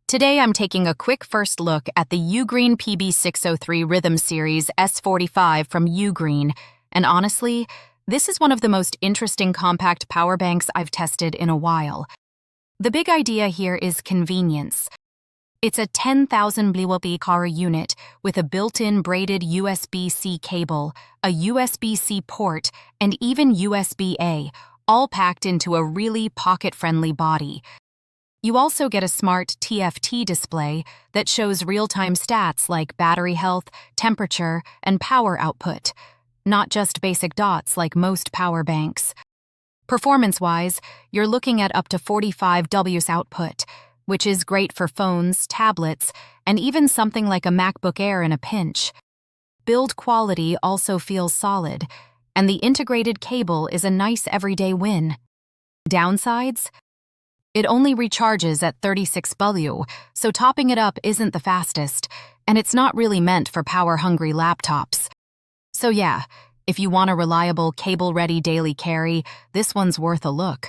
Today I'm taking a quick first look at the Ugreen PB603 Rhythm Series S45 from Ugreen, and honestly, this is one of the most interesting compact power banks I've tested in a while. The big idea here is convenience. It's a 10,000 mAh unit with a built-in braided USB-C cable, a USB-C port, and even USB-A, all packed into a really pocket-friendly body. You also get a smart TFT display that shows real-time stats like battery health, temperature, and power output, not just basic dots like most power banks. Performance-wise, you're looking at up to 45 W's output, which is great for phones, tablets, and even something like a MacBook Air in a pinch. Build quality also feels solid, and the integrated cable is a nice everyday win. Downsides? It only recharges at 36 W, so topping it up isn't the fastest, and it's not really meant for power-hungry laptops. So yeah, if you want a reliable, cable-ready daily carry, this one's worth a look.